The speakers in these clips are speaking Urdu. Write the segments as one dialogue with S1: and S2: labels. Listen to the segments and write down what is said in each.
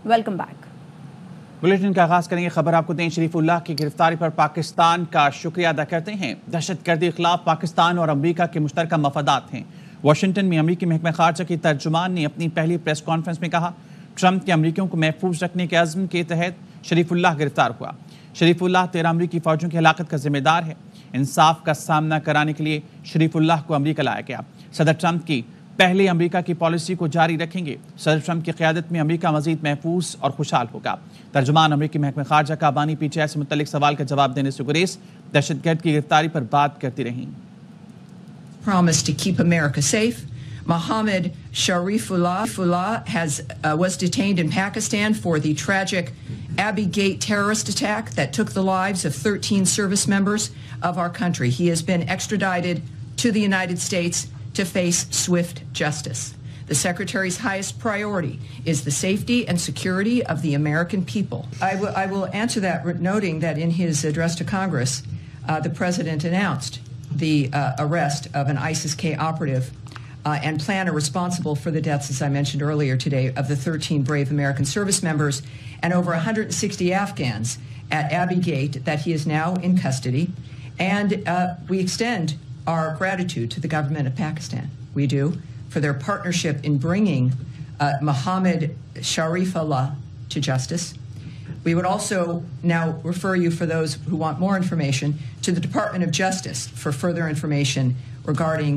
S1: Welcome back.
S2: بلیٹن کا آغاز کریں گے۔ خبر آپ کو دیں، شریف اللہ کی گرفتاری پر پاکستان کا شکریہ ادا کرتے ہیں۔ دہشت گردی کے خلاف پاکستان اور امریکہ کے مشترکہ مفادات ہیں۔ واشنگٹن میں امریکی محکمہ خارجہ کی ترجمان نے اپنی پہلی پریس کانفرنس میں کہا، ٹرمپ کے امریکیوں کو محفوظ رکھنے کے عزم کے تحت شریف اللہ گرفتار ہوا۔ شریف اللہ 13 امریکی فوجیوں کی ہلاکت کا ذمہ دار ہے۔ انصاف کا سامنا کرانے کے لیے شریف اللہ کو امریکہ لایا گیا۔ صدر ٹرمپ کی پہلے امریکہ کی پالیسی کو جاری رکھیں گے۔ صدر ٹرمپ کی قیادت میں امریکہ مزید محفوظ اور خوشحال ہوگا۔ ترجمان امریکی محکمہ خارجہ کا بانی پی ٹی آئی سے متعلق سوال کا جواب دینے سے گریز، دہشت گرد کی گرفتاری پر بات کرتی رہیں۔
S3: Promise to keep America safe. Mohammed Sharifullah was detained in Pakistan for the tragic Abbey Gate terrorist attack that took the lives of 13 service members of our country. He has been extradited to the United States to face swift justice. The Secretary's highest priority is the safety and security of the American people. I will answer that noting that in his address to Congress, the President announced the arrest of an ISIS-K operative and planner responsible for the deaths, as I mentioned earlier today, of the 13 brave American service members and over 160 Afghans at Abbey Gate, that he is now in custody. And we extend our gratitude to the government of Pakistan. We do, for their partnership in bringing Mohammed Sharifullah to justice. We would also now refer you, for those who want more information, to the Department of Justice for further information regarding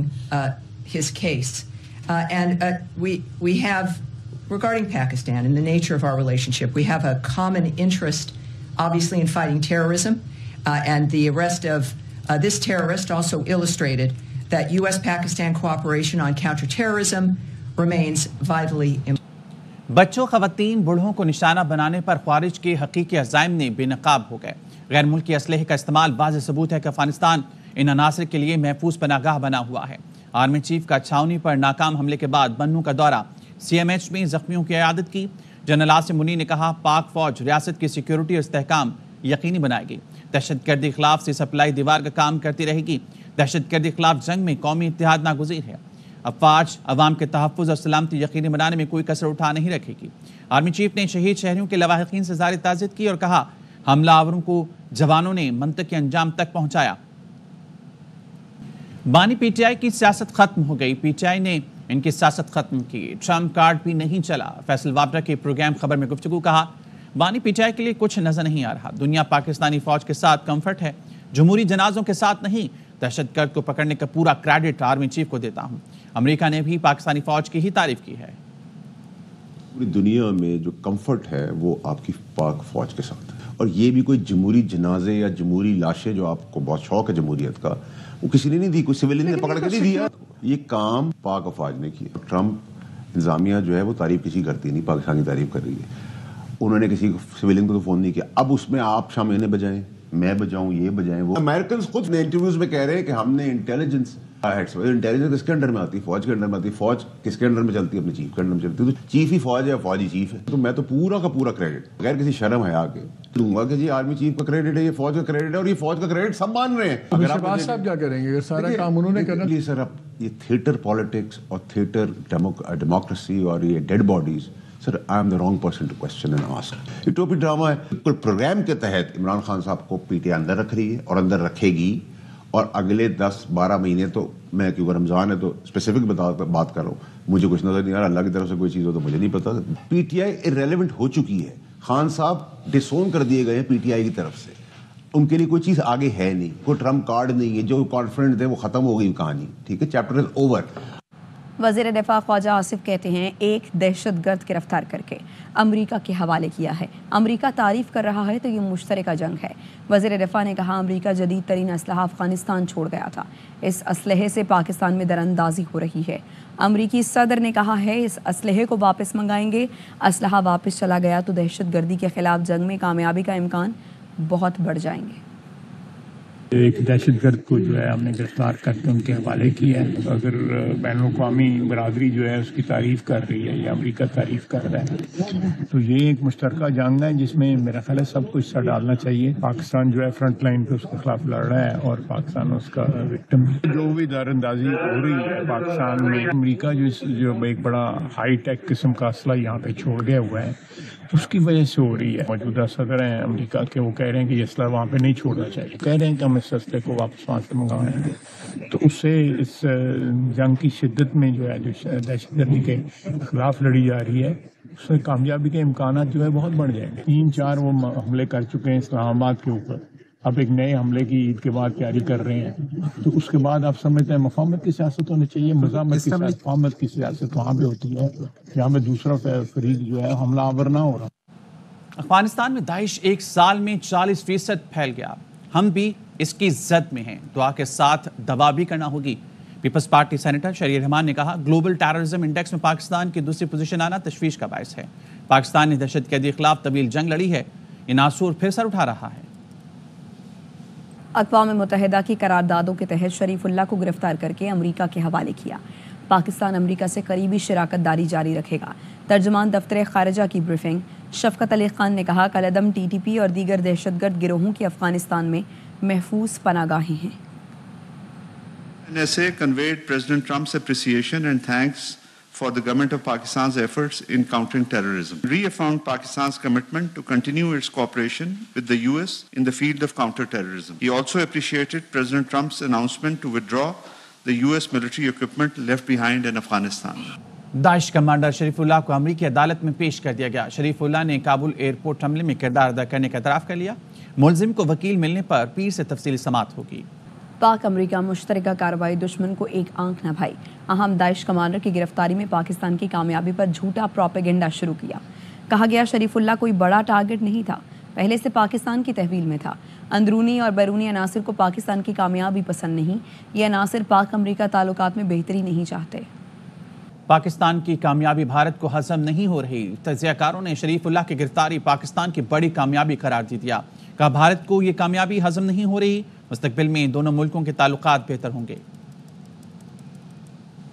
S3: his case. And we have, regarding Pakistan and the nature of our relationship, we have a common interest, obviously, in fighting terrorism. And the arrest of this terrorist also illustrated that U.S.-Pakistan cooperation on counterterrorism remains vitally important.
S2: بچوں، خواتین، بوڑھوں کو نشانہ بنانے پر خوارج کے حقیقی عزائم نے بے نقاب ہو گئے۔ غیر ملکی اسلحے کا استعمال واضح ثبوت ہے کہ افغانستان ان عناصر کے لیے محفوظ پناہ گاہ بنا ہوا ہے۔ آرمی چیف کا چھاونی پر ناکام حملے کے بعد بنوں کا دورہ، سی ایم ایچ میں زخمیوں کی عیادت کی۔ جنرل عاصم منی نے کہا، پاک فوج ریاست کی سیکیورٹی اور استحکام یقینی بنائے گی۔ دہشت گردی کے خلاف سے سپلائی دیوار کا کام کرتی رہے گی۔ دہشت گردی کے خلاف جنگ میں قومی اتحاد ناگزیر ہے۔ افواج عوام کے تحفظ اور سلامتی یقینی بنانے میں کوئی کسر اٹھا نہیں رکھے گی۔ آرمی چیف نے شہید شہریوں کے لواحقین سے اظہار تعزیت کی اور کہا، حملہ آوروں کو جوانوں نے منطقی انجام تک پہنچایا۔ بانی پی ٹی آئی کی سیاست ختم ہو گئی، پی ٹی آئی نے ان کی سیاست ختم کی۔ ٹرمپ کارڈ بھی نہیں چلا، فیصل وابرہ کے پروگرام خبر میں گفتگو کہا، بانی پی ٹی آئی کے لیے کچھ نظر نہیں آ رہا۔ دنیا پاکستانی فوج کے ساتھ کمفرٹ ہے، جمہوری جنازوں کے ساتھ نہیں۔ دہشت گرد کو پکڑنے کا پورا کریڈٹ آرمی چیف کو دیتا ہوں۔ امریکہ نے بھی پاکستانی فوج کی ہی تعریف کی ہے۔
S4: پوری دنیا میں جو کمفرٹ ہے وہ آپ کی پاک فوج کے ساتھ ہے، اور یہ بھی کوئی جمہوری جنازے یا جمہوری لاشیں جو آپ کو بہت شوق ہے جمہوریت کا، وہ کسی نے نہیں دی، کوئی سویلین نے پکڑ کے نہیں دیا۔ یہ کام پاک افواج نے کیا۔ ٹرمپ انتظامیہ جو ہے وہ تعریف کسی کرتی نہیں، پاکستانی تعریف کر رہی ہے۔ انہوں نے کسی سویلین کو تو فون نہیں کیا۔ اب اس میں آپ شامل بجائیں، میں بجاؤں، یہ بجائیں وہ۔ امریکنز خود انٹرویوز میں کہہ رہے ہیں کہ ہم نے انٹیلیجنس کس کے انڈر میں آتی ہے؟ فوج کے انڈر میں آتی ہے۔ فوج کس کے انڈر میں چلتی ہے؟ اپنے چیف کے انڈر میں چلتی ہے۔ تو چیف ہی فوج ہے، فوجی چیف ہے۔ تو میں تو پورا کا پورا کریڈٹ بغیر کسی شرم حیا کے دوں گا کہ جی آرمی چیف کا کریڈٹ ہے، یہ فوج کا کریڈٹ ہے، اور یہ فوج کا کریڈٹ سب مان رہے ہیں۔
S5: شہباز صاحب کیا کریں گے؟ سارا کام انہوں نے کرنا۔
S4: سر اب یہ تھیٹر پالیٹکس اور تھیٹر ڈیموکریسی اور یہ dead bodies, sir I am the wrong person to question and ask. یہ ٹوپی ڈرامہ ہے۔ بالکل پروگرام کے تحت عمران خان صاحب کو پی ٹی آئی اندر رکھ رہی ہے اور اندر رکھے گی، اور اگلے 10-12 مہینے تو میں، کیونکہ رمضان ہے تو اسپیسیفک بات کر رہا ہوں، مجھے کچھ نظر نہیں آ رہا۔ اللہ کی طرف سے کوئی چیز ہو تو مجھے نہیں پتا۔ پی ٹی آئی ارریلیونٹ ہو چکی ہے۔ خان صاحب ڈسون کر دیے گئے ہیں پی ٹی آئی کی طرف سے، ان کے لیے کوئی چیز آگے ہے نہیں، کوئی ٹرمپ کارڈ نہیں ہے۔ جو کانفیڈنٹ تھے وہ ختم ہو گئی کہانی، ٹھیک ہے، چیپٹر از اوور۔
S1: وزیر دفاع خواجہ آصف کہتے ہیں، ایک دہشت گرد گرفتار کر کے امریکہ کے حوالے کیا ہے۔ امریکہ تعریف کر رہا ہے تو یہ مشترکہ جنگ ہے۔ وزیر دفاع نے کہا، امریکہ جدید ترین اسلحہ افغانستان چھوڑ گیا تھا، اس اسلحے سے پاکستان میں دراندازی ہو رہی ہے۔ امریکی صدر نے کہا ہے، اس اسلحے کو واپس منگائیں گے۔ اسلحہ واپس چلا گیا تو دہشت گردی کے خلاف جنگ میں کامیابی کا امکان بہت بڑھ جائیں گے۔
S5: ایک دہشت گرد کو جو ہے ہم نے گرفتار کر کے ان کے حوالے کیا ہے۔ اگر بین الاقوامی برادری جو ہے اس کی تعریف کر رہی ہے یا امریکہ تعریف کر رہا ہے، تو یہ ایک مشترکہ جنگ ہے جس میں میرا خیال ہے سب کچھ حصہ ڈالنا چاہیے۔ پاکستان جو ہے فرنٹ لائن پہ اس کے خلاف لڑ رہا ہے اور پاکستان اس کا وکٹم۔ جو بھی دار اندازی ہو رہی ہے پاکستان میں، امریکہ جو ایک بڑا ہائی ٹیک قسم کا اسلحہ یہاں پہ چھوڑ گیا ہوا ہے، اس کی وجہ سے ہو رہی ہے. موجودہ صدر ہیں امریکہ کے، وہ کہہ رہے ہیں کہ یہ اسلحہ وہاں پہ نہیں چھوڑنا چاہیے، کہہ رہے ہیں کہ ہم اس اسلحے کو واپس وہاں سے منگوائیں گے. تو اس سے اس جنگ کی شدت میں جو ہے جو دہشت گردی کے خلاف لڑی جا رہی ہے، اس میں کامیابی کے امکانات جو ہے بہت بڑھ جائیں گے. 3-4 وہ حملے کر چکے ہیں اسلام آباد کے اوپر، اب ایک نئے حملے کی عید کے بعد تیاری کر رہے ہیں. تو اس کے بعد آپ سمجھتے ہیں مفاہمت کی سیاست ہونی چاہیے. مزاحمت کی سیاست، مفاہمت کی سیاست وہاں پہ ہوتی ہے جہاں پہ دوسرا فریق جو ہے حملہ آور نہ ہو رہا.
S2: افغانستان میں داعش ایک سال میں 40% پھیل گیا. ہم بھی اس کی زد میں ہیں، دعا کے ساتھ دوا بھی کرنا ہوگی. پیپلز پارٹی سینیٹر شہریار رحمان نے کہا گلوبل ٹیررزم انڈیکس میں پاکستان کی دوسری پوزیشن آنا تشویش کا باعث ہے. پاکستان نے دہشت گردی کے خلاف طویل جنگ لڑی ہے، یہ ناسور پھر سر اٹھا رہا ہے.
S1: اقوام متحدہ کی قراردادوں کے تحت شریف اللہ کو گرفتار کر کے امریکہ کے حوالے کیا. پاکستان امریکہ سے قریبی شراکت داری جاری رکھے گا. ترجمان دفتر خارجہ کی بریفنگ. شفقت علی خان نے کہا کالعدم ٹی ٹی پی اور دیگر دہشت گرد گروہوں کی افغانستان میں محفوظ پناہ گاہیں ہیں.
S6: NSA conveyed President Trump's appreciation and thanks for the government of Pakistan's efforts in countering terrorism. Reaffirmed Pakistan's commitment to continue its cooperation with the US in the field of counterterrorism. He also appreciated President Trump's announcement to withdraw the US military equipment left behind in Afghanistan.
S2: داعش کمانڈر شریف اللہ کو امریکی عدالت میں پیش کر دیا گیا. شریف اللہ نے کابل ایئرپورٹ حملے میں کردار ادا کرنے کا اعتراف کر لیا. ملزم کو وکیل ملنے پر پیر سے تفصیلی سماعت ہوگی.
S1: پاک امریکہ مشترکہ کارروائی دشمن کو ایک آنکھ نہ بھائی. اہم داعش کمانڈر کی گرفتاری میں پاکستان کی کامیابی پر جھوٹا پروپیگنڈا شروع کیا. کہا گیا شریف اللہ کوئی بڑا ٹارگٹ نہیں تھا، پہلے سے پاکستان کی تحویل میں تھا. اندرونی اور بیرونی عناصر کو پاکستان کی کامیابی پسند نہیں. یہ عناصر پاک امریکہ تعلقات میں بہتری نہیں چاہتے.
S2: پاکستان کی کامیابی بھارت کو ہضم نہیں ہو رہی. تجزیہ کاروں نے شریف اللہ کی گرفتاری پاکستان کی بڑی کامیابی قرار دیا. کہا بھارت کو یہ کامیابی ہضم نہیں ہو رہی، مستقبل میں دونوں ملکوں کے تعلقات بہتر ہوں گے.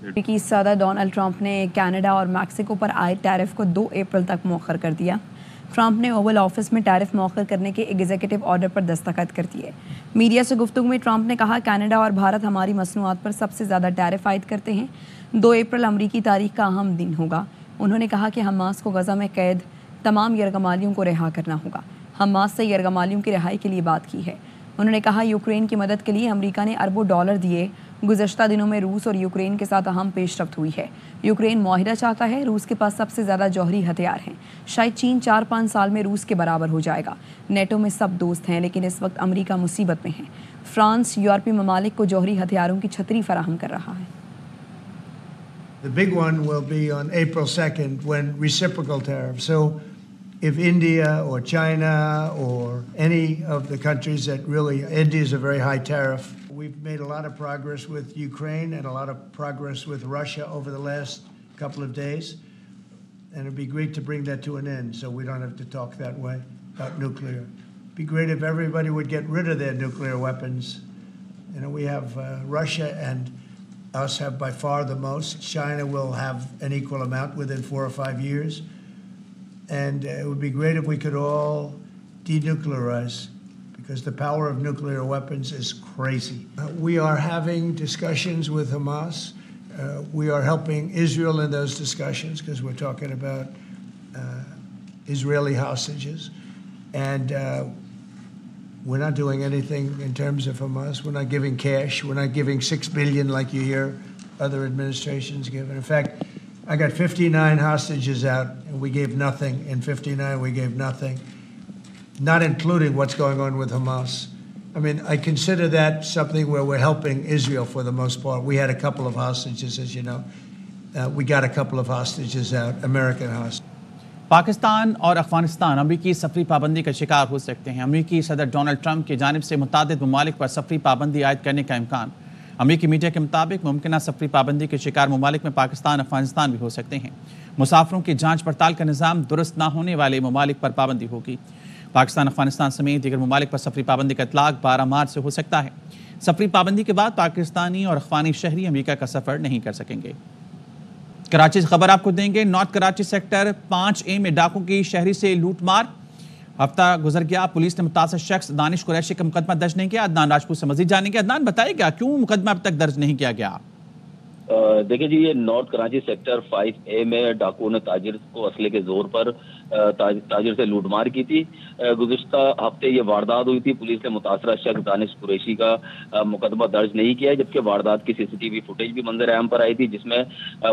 S1: امریکی صدر ڈونلڈ ٹرمپ نے کینیڈا اور میکسیکو پر عائد ٹیرف کو 2 اپریل تک مؤخر کر دیا. ٹرمپ نے اوول آفس میں ٹیرف مؤخر کرنے کے ایگزیکٹو آرڈر پر دستخط کر دیے. میڈیا سے گفتگو میں ٹرمپ نے کہا کینیڈا اور بھارت ہماری مصنوعات پر سب سے زیادہ ٹیرف عائد کرتے ہیں. 2 اپریل امریکی تاریخ کا اہم دن ہوگا. انہوں نے کہا کہ حماس کو غزہ میں قید تمام یرغمالیوں کو رہا کرنا ہوگا. حماس سے یرغمالیوں کی رہائی کے لیے بات کی ہے. انہوں نے کہا یوکرین کی مدد کے لیے امریکہ نے اربوں ڈالر دیے. گزشتہ دنوں میں روس اور یوکرین کے ساتھ اہم پیش رفت ہوئی ہے. یوکرین معاہدہ چاہتا ہے. روس کے پاس سب سے زیادہ جوہری ہتھیار ہیں. شاید چین 4-5 سال میں روس کے برابر ہو جائے گا. نیٹو میں سب دوست ہیں لیکن اس وقت امریکہ مصیبت میں ہے. فرانس یورپی ممالک کو جوہری ہتھیاروں کی چھتری فراہم کر رہا ہے.
S7: The big one will be on April 2nd when reciprocal tariffs. So if India or China or any of the countries that really, India is a very high tariff. We've made a lot of progress with Ukraine and a lot of progress with Russia over the last couple of days. And it'd be great to bring that to an end so we don't have to talk that way about nuclear. It'd be great if everybody would get rid of their nuclear weapons. You know, we have Russia and us have by far the most. China will have an equal amount within 4 or 5 years. And it would be great if we could all denuclearize because the power of nuclear weapons is crazy. We are having discussions with Hamas. We are helping Israel in those discussions because we're talking about Israeli hostages. And we're not doing anything in terms of Hamas. We're not giving cash. We're not giving $6 billion like you hear other administrations give. And in fact, I got 59 hostages out, and we gave nothing. In 59, we gave nothing, not including what's going on with Hamas. I mean, I consider that something where we're helping Israel for the most part. We had a couple of hostages, as you know. We got a couple of hostages out, American hostages.
S2: Pakistan اور افغانستان امریکی سفری پابندی کا شکار ہو سکتے ہیں. امریکی صدر ڈونلڈ ٹرمپ کی جانب سے متعدد ممالک پر سفری پابندی عائد کرنے کا امکان. امریکی میڈیا کے مطابق ممکنہ سفری پابندی کے شکار ممالک میں پاکستان افغانستان بھی ہو سکتے ہیں. مسافروں کی جانچ پڑتال کا نظام درست نہ ہونے والے ممالک پر پابندی ہوگی. پاکستان افغانستان سمیت دیگر ممالک پر سفری پابندی کا اطلاق 12 مارچ سے ہو سکتا ہے. سفری پابندی کے بعد پاکستانی اور افغانی شہری امریکہ کا سفر نہیں کر سکیں گے. کراچی سے خبر آپ کو دیں گے. نارتھ کراچی سیکٹر 5A میں ڈاکوں کی شہری سے لوٹ مار. ہفتہ گزر گیا، پولیس نے متاثر شخص دانش قریشی کا مقدمہ درج نہیں کیا. عدنان راجپوت سے مزید جانیں گے. عدنان بتائے گا کیوں مقدمہ اب تک درج نہیں کیا گیا؟
S8: دیکھیں جی، یہ نارتھ کراچی سیکٹر 5A میں ڈاکوؤں نے تاجر کو اسلحے کے زور پر تاجر سے لوٹ مار کی تھی. گزشتہ ہفتے یہ واردات ہوئی تھی. پولیس نے متاثرہ شخص دانش قریشی کا مقدمہ درج نہیں کیا ہے، جبکہ واردات کی CCTV فوٹیج بھی منظر عام پر آئی تھی، جس میں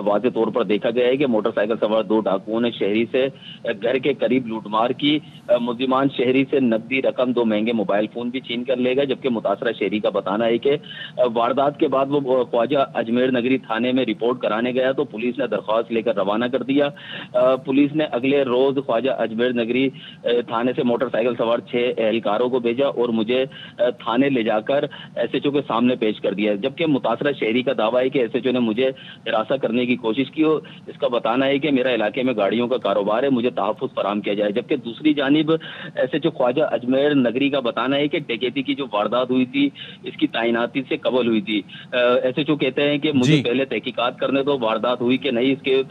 S8: واضح طور پر دیکھا گیا ہے کہ موٹر سائیکل سوار 2 ڈاکوؤں نے شہری سے گھر کے قریب لوٹ مار کی. ملزمان شہری سے نقدی رقم، 2 مہنگے موبائل فون بھی چھین کر لے گئے، جبکہ متاثرہ شہری کا بتانا ہے کہ واردات کے بعد وہ خواجہ اجمیر نگری تھانے میں رپورٹ کرانے گیا تو پولیس نے درخواست لے کر روانہ کر دیا. پولیس نے اگلے روز خواجہ اجمیر نگری تھانے سے موٹر سائیکل سوار 6 اہلکاروں کو بھیجا اور مجھے تھانے لے جا کر SHO کے سامنے پیش کر دیا، جبکہ متاثرہ شہری کا دعویٰ ہے کہ SHO نے مجھے ہراساں کرنے کی کوشش کی اور اس کا بتانا ہے کہ میرا علاقے میں گاڑیوں کا کاروبار ہے، مجھے تحفظ فراہم کیا جائے. جبکہ دوسری جانب SHO خواجہ اجمیر نگری کا بتانا ہے کہ ڈکیتی کی جو واردات ہوئی تھی اس کی تعیناتی سے قبل ہوئی تھی. SHO کہتے ہیں کہ مجھے پہلے تحقیقات کرنے دو، واردات ہوئی کہ نہیں اس کے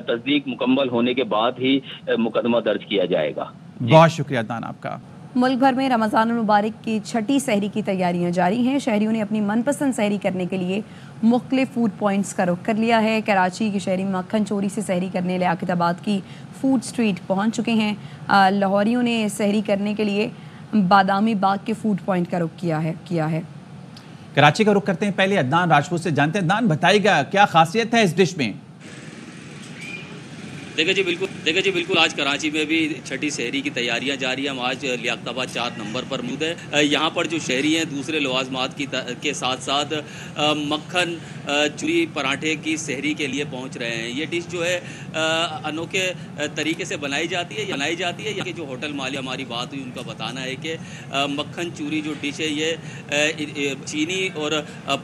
S8: تصدیق مکمل ہونے کے بعد ہی مقدمہ درج کیا جائے گا.
S2: بہت شکریہ عدنان آپ کا.
S1: ملک بھر میں رمضان المبارک کی 6ٹی سحری کی تیاریاں جاری ہیں. شہریوں نے اپنی من پسند سحری کرنے کے لیے مختلف فوڈ پوائنٹس کا رخ کر لیا ہے. کراچی کے شہری مکھن چوری سے سحری کرنے لیاقت آباد کی فوڈ سٹریٹ پہنچ چکے ہیں. لاہوریوں نے سحری کرنے کے لیے بادامی باغ کے فوڈ پوائنٹ کا رخ کیا ہے.
S2: کراچی کا رخ کرتے ہیں، پہلے عدنان راجپوت سے جانتے ہیں. عدنان بتائیے گا کیا خاصیت ہے اس ڈش میں؟
S9: دیکھیں جی بالکل آج کراچی میں بھی 6ٹی سحری کی تیاریاں جاری ہیں. ہم آج لیاقت آباد 4 نمبر پر موجود ہے. یہاں پر جو شہری ہیں دوسرے لوازمات کے ساتھ ساتھ مکھن چوری پراٹھے کی سحری کے لیے پہنچ رہے ہیں. یہ ڈش جو ہے انوکھے طریقے سے بنائی جاتی ہے کہ جو ہوٹل مالی ہماری بات ہوئی ان کا بتانا ہے کہ مکھن چوری جو ڈش ہے یہ چینی اور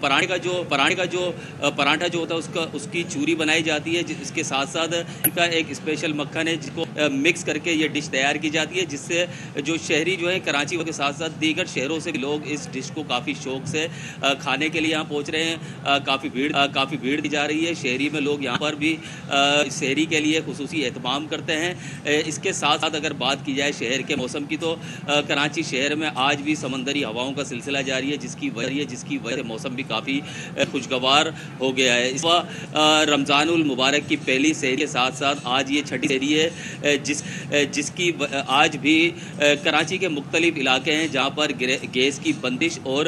S9: پراٹھے کا جو پراٹھا جو ہوتا ہے اس کی چوری بنائی جاتی ہے. اس کے ساتھ ساتھ ان کا ایک اسپیشل مکھن ہے جس کو مکس کر کے یہ ڈش تیار کی جاتی ہے، جس سے جو شہری جو ہے کراچی کے ساتھ ساتھ دیگر شہروں سے بھی لوگ اس ڈش کو کافی شوق سے کھانے کے لیے یہاں پہنچ رہے ہیں. کافی بھیڑ دی جا رہی ہے. شہری میں لوگ یہاں پر بھی سحری کے لیے خصوصی اہتمام کرتے ہیں. اس کے ساتھ ساتھ اگر بات کی جائے شہر کے موسم کی تو کراچی شہر میں آج بھی سمندری ہواؤں کا سلسلہ جاری ہے، جس کی وجہ سے موسم بھی کافی خوشگوار ہو گیا ہے. اس وقت رمضان المبارک کی پہلی سحری کے ساتھ ساتھ آج یہ 6ٹی سحری ہے جس کی آج بھی کراچی کے مختلف علاقے ہیں جہاں پر گیس کی بندش اور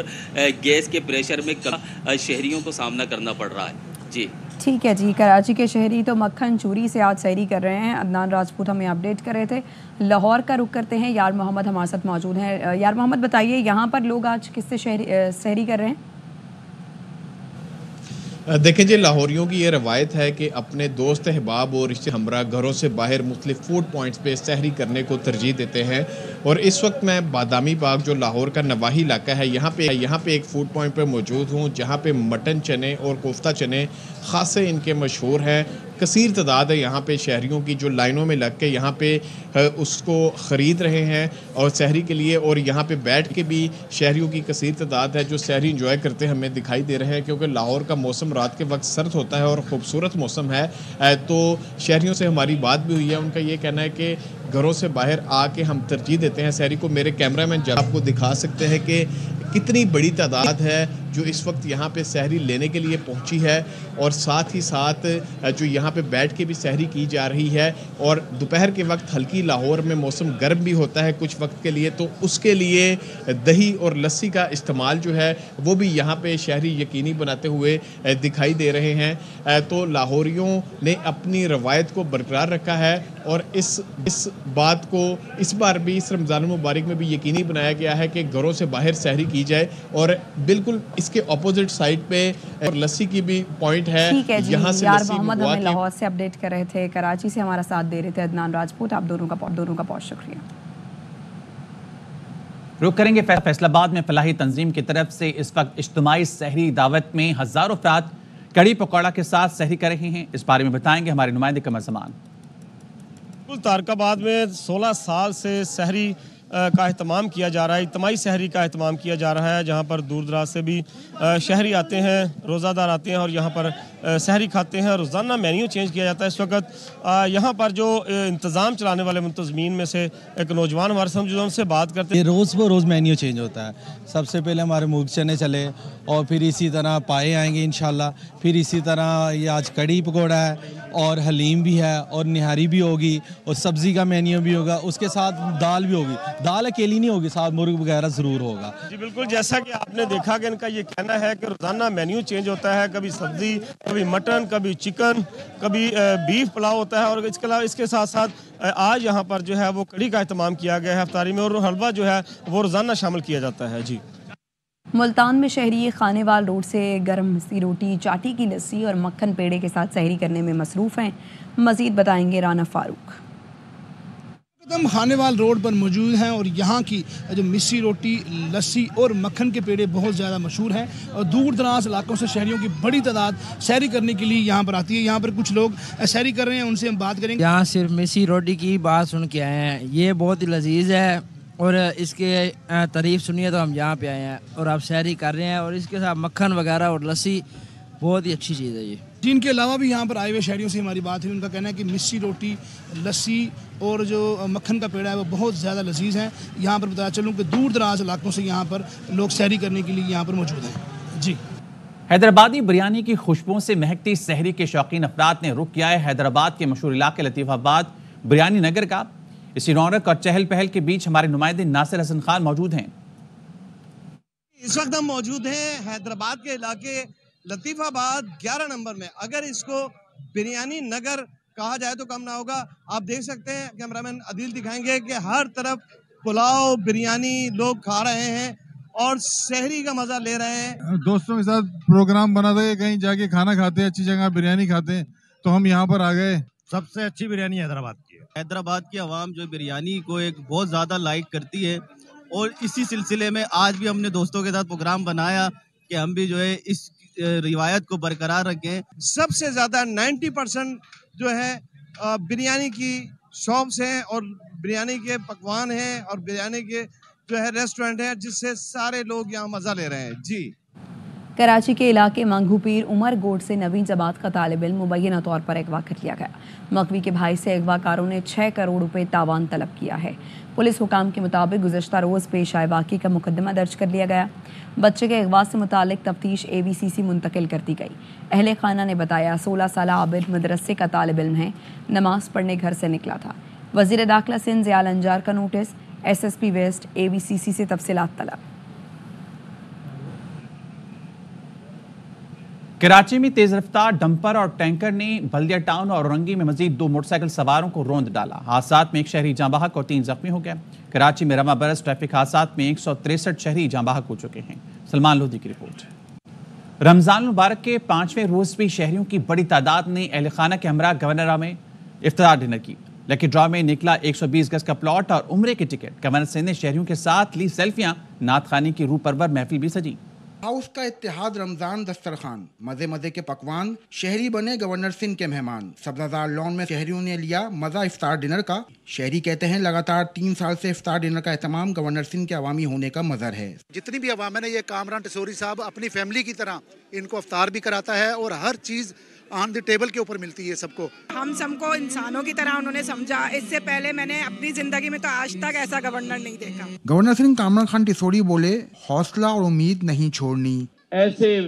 S9: گیس کے پریشر میں شہریوں کو سامنا کرنا پڑ رہا ہے. جی
S1: ٹھیک ہے جی. کراچی کے شہری تو مکھن چوری سے آج سحری کر رہے ہیں. عدنان راجپوت ہمیں اپڈیٹ کر رہے تھے. لاہور کا رخ کرتے ہیں. یار محمد ہمارے ساتھ موجود ہیں. یار محمد بتائیے یہاں پر لوگ آج کس سے سحری کر رہے ہیں؟
S10: دیکھیں جی لاہوریوں کی یہ روایت ہے کہ اپنے دوست احباب اور رشتے ہمراہ گھروں سے باہر مختلف فوڈ پوائنٹس پہ سحری کرنے کو ترجیح دیتے ہیں. اور اس وقت میں بادامی باغ جو لاہور کا نواحی علاقہ ہے یہاں پہ ایک فوڈ پوائنٹ پہ موجود ہوں جہاں پہ مٹن چنے اور کوفتہ چنے خاصے ان کے مشہور ہیں. کثیر تعداد ہے یہاں پہ شہریوں کی جو لائنوں میں لگ کے یہاں پہ اس کو خرید رہے ہیں اور سحری کے لیے. اور یہاں پہ بیٹھ کے بھی شہریوں کی کثیر تعداد ہے جو سحری انجوائے کرتے ہمیں دکھائی دے رہے ہیں، کیونکہ لاہور کا موسم رات کے وقت سرد ہوتا ہے اور خوبصورت موسم ہے. تو شہریوں سے ہماری بات بھی ہوئی ہے. ان کا یہ کہنا ہے کہ گھروں سے باہر آ کے ہم ترجیح دیتے ہیں سحری کو. میرے کیمرہ مین جب آپ کو دکھا سکتے ہیں کہ کتنی بڑی تعداد ہے جو اس وقت یہاں پہ سحری لینے کے لیے پہنچی ہے، اور ساتھ ہی ساتھ جو یہاں پہ بیٹھ کے بھی سحری کی جا رہی ہے. اور دوپہر کے وقت ہلکی لاہور میں موسم گرم بھی ہوتا ہے کچھ وقت کے لیے، تو اس کے لیے دہی اور لسی کا استعمال جو ہے وہ بھی یہاں پہ شہری یقینی بناتے ہوئے دکھائی دے رہے ہیں. تو لاہوریوں نے اپنی روایت کو برقرار رکھا ہے اور اس بات کو اس بار بھی اس رمضان المبارک میں بھی یقینی بنایا گیا ہے کہ گھروں سے باہر سحری کی جائے. اور بالکل اس کے اپوزٹ سائڈ پہ اور لسی کی بھی پوائنٹ ہے.
S1: ٹھیک ہے جی.
S10: یہاں سے
S1: یار محمد ہمیں لاہور سے اپڈیٹ کر رہے تھے. کراچی سے ہمارا ساتھ دے رہے تھے عدنان راجپوت. آپ دونوں کا بہت شکریہ.
S2: رخ کریں گے فیصل آباد میں فلاحی تنظیم کی طرف سے اس وقت اجتماعی سحری دعوت میں ہزاروں افراد کڑی پکوڑا کے ساتھ سحری کر رہے ہیں. اس بارے میں بتائیں گے ہمارے نمائندے قمر زمان.
S11: تارک آباد میں 16 سال سے سحری کا اہتمام کیا جا رہا ہے، اجتماعی سحری کا اہتمام کیا جا رہا ہے، جہاں پر دور دراز سے بھی شہری آتے ہیں، روزہ دار آتے ہیں اور یہاں پر سحری کھاتے ہیں۔ روزانہ مینیو چینج کیا جاتا ہے۔ اس وقت یہاں پر جو انتظام چلانے والے منتظمین میں سے ایک نوجوان ہمارے سامنے جو ان سے بات کرتے ہیں۔
S12: روز بہ روز مینیو چینج ہوتا ہے۔ سب سے پہلے ہمارے مونگ چنے چلے اور پھر اسی طرح پائے آئیں گے انشاءاللہ، پھر اسی طرح یہ آج کڑی پکوڑا ہے اور حلیم بھی ہے اور نہاری بھی ہوگی اور سبزی کا مینیو بھی ہوگا، اس کے ساتھ دال بھی ہوگی۔ دال اکیلی نہیں ہوگی، ساتھ مرغ وغیرہ ضرور ہوگا۔
S11: جی بالکل، جیسا کہ آپ نے دیکھا کہ ان کا یہ کہنا ہے کہ روزانہ مینیو چینج ہوتا ہے، کبھی سبزی، کبھی مٹن، کبھی چکن، کبھی بیف پلاؤ ہوتا ہے، اور اس کے علاوہ اس کے ساتھ ساتھ آج یہاں پر جو ہے وہ کڑی کا اہتمام کیا گیا ہے افطاری میں، اور حلوہ جو ہے وہ روزانہ شامل کیا جاتا ہے۔ جی
S1: ملتان میں شہری خانے وال روڈ سے گرم مسی روٹی، چاٹی کی لسی اور مکھن پیڑے کے ساتھ سحری کرنے میں مصروف ہیں۔ مزید بتائیں گے رانا فاروق۔
S13: ہم خانے وال روڈ پر موجود ہیں اور یہاں کی جو مسی روٹی، لسی اور مکھن کے پیڑے بہت زیادہ مشہور ہیں اور دور دراز علاقوں سے شہریوں کی بڑی تعداد سحری کرنے کے لیے یہاں پر آتی ہے۔ یہاں پر کچھ لوگ سحری کر رہے ہیں، ان سے ہم بات کریں گے۔
S14: یہاں صرف مسی روٹی کی بات سن کے آئے ہیں، یہ بہت ہی لذیذ ہے اور اس کے تعریف سنیے تو ہم یہاں پہ آئے ہیں اور آپ سحری کر رہے ہیں، اور اس کے ساتھ مکھن وغیرہ اور لسی بہت ہی اچھی چیز ہے یہ۔
S13: جن کے علاوہ بھی یہاں پر آئے ہوئے شہریوں سے ہماری بات ہوئی، ان کا کہنا ہے کہ مسی روٹی، لسی اور جو مکھن کا پیڑا ہے وہ بہت زیادہ لذیذ ہیں۔ یہاں پر بتایا چلوں کہ دور دراز علاقوں سے یہاں پر لوگ سحری کرنے کے لیے یہاں پر موجود ہیں۔ جی
S2: حیدرآبادی بریانی کی خوشبوؤں سے مہکتی سحری کے شوقین افراد نے رخ کیا ہے حیدرآباد کے مشہور علاقے لطیف آباد بریانی نگر کا۔ اسی رونق اور چہل پہل کے بیچ ہمارے نمائندے ناصر حسن خان موجود ہیں۔
S15: اس وقت ہم موجود ہیں حیدرآباد کے علاقے لطیف آباد 11 نمبر میں۔ اگر اس کو بریانی نگر کہا جائے تو کم نہ ہوگا۔ آپ دیکھ سکتے ہیں، کیمرامین عدیل دکھائیں گے کہ ہر طرف پلاؤ، بریانی لوگ کھا رہے ہیں اور سحری کا مزہ لے رہے ہیں۔
S16: دوستوں کے ساتھ پروگرام بنا تھا کہ کہیں جا کے کھانا کھاتے ہیں، اچھی جگہ بریانی کھاتے ہیں، تو ہم یہاں پر آ گئے۔
S17: سب سے اچھی بریانی حیدرآباد کی ہے۔ حیدرآباد کی عوام جو بریانی کو ایک بہت زیادہ لائک کرتی ہے، اور اسی سلسلے میں آج بھی ہم نے دوستوں کے ساتھ پروگرام بنایا کہ ہم بھی جو ہے اس روایت کو برقرار رکھیں۔
S15: سب سے زیادہ 90% جو ہے بریانی کی شاپس ہیں اور بریانی کے پکوان ہیں اور بریانی کے جو ہے ریسٹورنٹ ہیں، جس سے سارے لوگ یہاں مزہ لے رہے ہیں۔ جی
S1: کراچی کے علاقے مانگھو پیر عمر گوٹ سے نوین جماعت کا طالب علم مبینہ طور پر اغوا کر لیا گیا۔ مغوی کے بھائی سے اغوا کاروں نے 6 کروڑ روپے تاوان طلب کیا ہے۔ پولیس حکام کے مطابق گزشتہ روز پیش آئے واقعے کا مقدمہ درج کر لیا گیا۔ بچے کے اغوا سے متعلق تفتیش ABCC منتقل کر دی گئی۔ اہل خانہ نے بتایا 16 سالہ عابد مدرسے کا طالب علم ہے، نماز پڑھنے گھر سے نکلا تھا۔ وزیر داخلہ سندھ ضیاء الانجار کا نوٹس، SSP ویسٹ ABCC سے تفصیلات طلب۔
S2: کراچی میں تیز رفتار ڈمپر اور ٹینکر نے بلدیہ ٹاؤن اور اورنگی میں مزید 2 موٹر سائیکل سواروں کو روند ڈالا۔ حادثات میں ایک شہری جاں بحق اور 3 زخمی ہو گئے۔ کراچی میں رواں برس ٹریفک حادثات میں 163 شہری جاں بحق ہو چکے ہیں۔ سلمان لودھی کی رپورٹ۔ رمضان المبارک کے 5ویں روز بھی شہریوں کی بڑی تعداد نے اہل خانہ کے ہمراہ گورنرا میں افطار ڈنر کی۔ لکی ڈرا میں نکلا 120 گز کا پلاٹ اور عمرے کے ٹکٹ۔ گورنر سندھ نے شہریوں کے ساتھ لی سیلفیاں۔ نعت خوانی کی روح پرور محفل بھی سجی۔
S18: ہاؤس کا اتحاد رمضان دسترخوان، مزے مزے کے پکوان، شہری بنے گورنر سندھ کے مہمان۔ سبزہ لان میں شہریوں نے لیا مزہ افطار ڈنر کا۔ شہری کہتے ہیں لگاتار 3 سال سے افطار ڈنر کا اہتمام گورنر سندھ کے عوامی ہونے کا مظہر ہے۔
S19: جتنی بھی عوام ہے نا، یہ کامران ٹسوری صاحب اپنی فیملی کی طرح ان کو افطار بھی کراتا ہے اور ہر چیز آن دی ٹیبل کے اوپر ملتی ہے سب کو۔
S20: ہم سب کو انسانوں کی طرح انہوں نے سمجھا۔ اس سے پہلے میں نے اپنی زندگی میں تو آج تک ایسا گورنر نہیں دیکھا۔
S18: گورنر سندھ کامران خان ٹسوری بولے حوصلہ اور امید نہیں چھوڑنی۔
S21: ایسے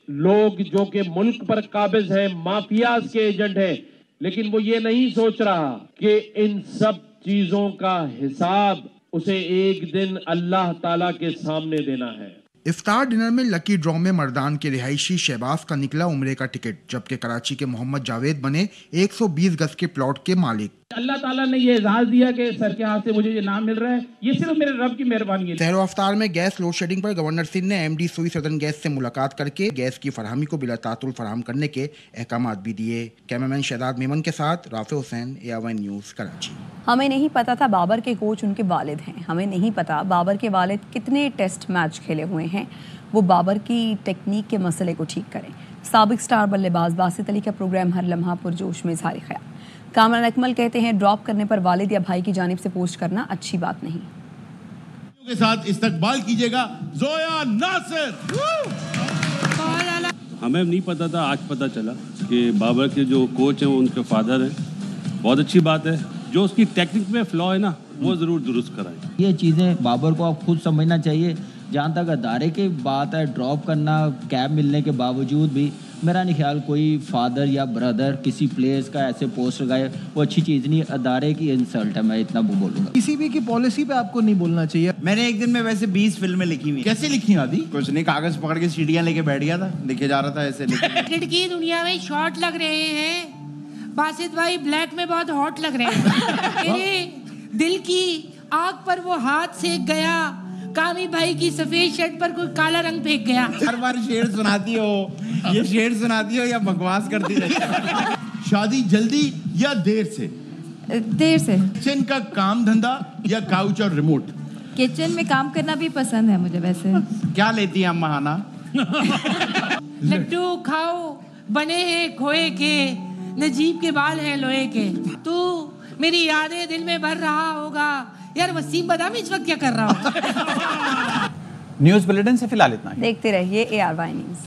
S21: لوگ جو کہ ملک پر قابض ہیں، مافیاز کے ایجنٹ ہیں، لیکن وہ یہ نہیں سوچ رہا کہ ان سب چیزوں کا حساب اسے ایک دن اللہ تعالیٰ کے سامنے دینا ہے۔
S18: افطار ڈنر میں لکی ڈرا میں مردان کے رہائشی شہباز کا نکلا عمرے کا ٹکٹ، جبکہ کراچی کے محمد جاوید بنے 120 گز کے پلاٹ کے مالک۔
S21: اللہ تعالیٰ نے یہ اعزاز دیا کہ سر کے ہاتھ سے مجھے یہ نام مل رہا ہے، یہ صرف میرے رب کی مہربانی ہے۔
S18: سحر و افطار میں گیس لوڈ شیڈنگ پر گورنر سندھ نے MD سوئی سدرن گیس سے ملاقات کر کے گیس کی فراہمی کو بلا تعطل فراہم کرنے کے احکامات بھی دیے۔ کیمرامین شہزاد میمن کے ساتھ رافع حسین، AR1 نیوز کراچی۔
S1: ہمیں نہیں پتا تھا بابر کے کوچ ان کے والد ہیں۔ ہمیں نہیں پتا بابر کے والد کتنے ٹیسٹ میچ کھیلے ہوئے ہیں۔ وہ بابر کی ٹیکنیک کے مسئلے کو ٹھیک کریں۔ سابق سٹار بلے باز باسط علی کا پروگرام ہر لمحہ پرجوش میں اظہار خیال۔ کامران اکمل کہتے ہیں ڈراپ کرنے پر والد یا بھائی کی جانب سے پوسٹ کرنا اچھی بات نہیں۔
S3: کے ساتھ استقبال کیجیے گا زویا ناصر.
S22: ہمیں نہیں پتا تھا، آج پتا چلا کہ بابر کے جو کوچ ہیں وہ ان کے فادر ہیں. بہت اچھی بات ہے. جو اس کی ٹیکنک میں فلا ہے نا وہ ضرور درست کرائیں.
S23: یہ چیزیں بابر کو آپ خود سمجھنا چاہیے. جہاں تک ادارے کی بات ہے، ڈراپ کرنا کیپ ملنے کے باوجود بھی میرا نہیں خیال کوئی فادر یا بردر کسی پلیئرز کا ایسے پوسٹ لگائے، وہ اچھی چیز نہیں. ادارے کی انسلٹ ہے، میں اتنا بولوں گا.
S24: کسی بھی کی پالیسی پہ آپ کو نہیں بولنا چاہیے.
S25: میں نے ایک دن میں ویسے 20 فلمیں لکھی ہوئی.
S3: کیسے لکھی آدھی؟
S25: کچھ نہیں، کاغذ پکڑ کے سیڑھیاں لے کے بیٹھ گیا تھا، لکھے جا رہا تھا ایسے.
S26: کرکٹ کی دنیا میں شارٹ لگ رہے ہیں. باسط بھائی بلیک میں بہت ہاٹ لگ رہے ہیں. میرے دل کی آگ پر وہ ہاتھ سیک گیا. کامی بھائی کی سفید شرٹ پر کوئی کالا رنگ پھینک گیا.
S25: ہر بار شعر سناتی ہو، یہ شعر سناتی ہو یا بکواس کرتی رہتی؟
S3: شادی جلدی یا دیر سے؟
S27: دیر سے.
S3: کچن کا کام دھندا یا کاؤچ اور ریموٹ؟
S27: کچن میں کام کرنا بھی پسند ہے مجھے. ویسے
S25: کیا لیتی ہیں اما ہانا؟
S26: لڈو کھاؤ بنے ہیں کھوئے کے، نجیب کے بال ہیں لوہے کے. تو میری یادیں دل میں بھر رہا ہوگا. یار وسیم بدامی اس وقت کیا کر رہا ہوگا؟
S2: نیوز بلیٹن سے فی الحال اتنا ہی.
S1: دیکھتے رہیے ARY نیوز.